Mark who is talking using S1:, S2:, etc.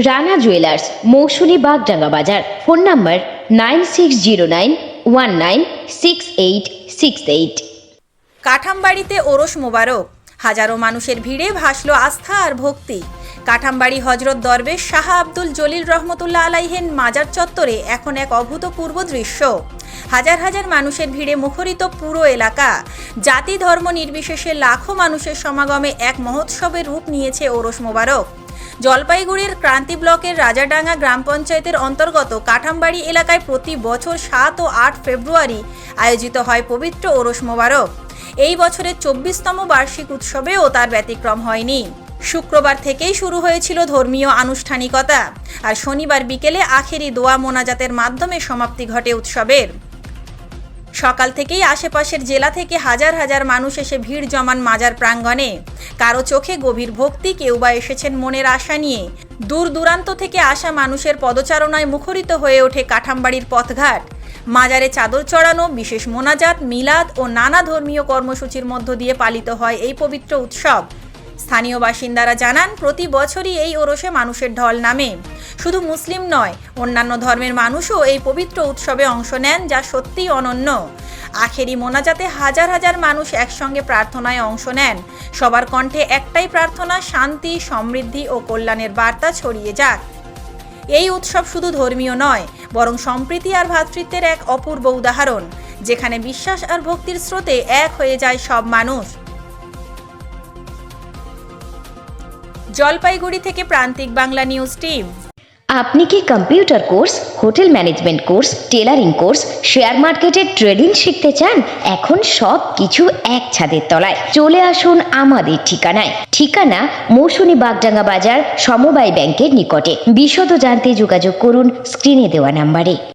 S1: Rana jewellers, মৌসুমী বাগডাঙ্গা বাজার। Phone number 9609196868।
S2: কাঠামবাড়িতে ওরস মোবারক, হাজারো মানুষের ভিড়ে ভাসল আস্থা আর ভক্তি। কাঠামবাড়ি হজরত দরবেশ শাহ আব্দুল জলিল রহমতুল্লাহ আলাইহের মাজার চত্বরে এখন এক অভূতপূর্ব দৃশ্য। হাজার হাজার মানুষের ভিড়ে মুখরিত পুরো এলাকা। জাতি ধর্ম নির্বিশেষে লাখো মানুষের সমাগমে এক মহোৎসবের রূপ নিয়েছে ওরস মোবারক। জলপাইগুড়ির ক্রান্তি ব্লকের রাজাডাঙ্গা গ্রাম পঞ্চায়েতের অন্তর্গত কাঠামবাড়ি এলাকায় প্রতি বছর 7 ও 8 ফেব্রুয়ারি আয়োজিত হয় পবিত্র ওরস মোবারক। এই বছরের 24তম বার্ষিক উৎসবেও তার ব্যতিক্রম হয়নি। শুক্রবার থেকেই শুরু হয়েছিল ধর্মীয় আনুষ্ঠানিকতা, আর শনিবার বিকেলে আখেরি দোয়া মোনাজাতের মাধ্যমে সমাপ্তি ঘটে উৎসবের। সকাল থেকেই আশেপাশের জেলা থেকে হাজার হাজার মানুষ এসে ভিড় জমান মাজার প্রাঙ্গণে। কারো চোখে গভীর ভক্তি, কেউ বা এসেছেন মনের আশা নিয়ে। দূর দূরান্ত থেকে আসা মানুষের পদচারণায় মুখরিত হয়ে ওঠে কাঠামবাড়ির পথঘাট। মাজারে চাদর চড়ানো, বিশেষ মোনাজাত, মিলাদ ও নানা ধর্মীয় কর্মসূচির মধ্য দিয়ে পালিত হয় এই পবিত্র উৎসব। স্থানীয় বাসিন্দারা জানান, প্রতি বছরই এই ওরসে মানুষের ঢল নামে। শুধু মুসলিম নয়, অন্যান্য ধর্মের মানুষও এই পবিত্র উৎসবে অংশ নেন, যা সত্যিই অনন্য। আখেরি মোনাজাতে হাজার হাজার মানুষ একসঙ্গে প্রার্থনায় অংশ নেন। সবার কণ্ঠে একটাই প্রার্থনা, শান্তি, সমৃদ্ধি ও কল্যাণের বার্তা ছড়িয়ে যাক। এই উৎসব শুধু ধর্মীয় নয়, বরং সম্প্রীতি আর ভ্রাতৃত্বের এক অপূর্ব উদাহরণ, যেখানে বিশ্বাস আর ভক্তির স্রোতে এক হয়ে যায় সব মানুষ। জলপাইগুড়ি থেকে প্রান্তিক বাংলা নিউজ টিম।
S1: আপনি কি computer course, hotel management course, tailoring course, share মার্কেটের ট্রেডিং শিখতে চান? এখন সব কিছু এক ছাদের তলায়। চলে আসুন আমাদের ঠিকানায়। ঠিকানা মৌসুমী বাগডাঙ্গা বাজার, সমবায় ব্যাংকের নিকটে। বিশদ জানতে যোগাযোগ করুন স্ক্রিনে দেওয়া নাম্বারে।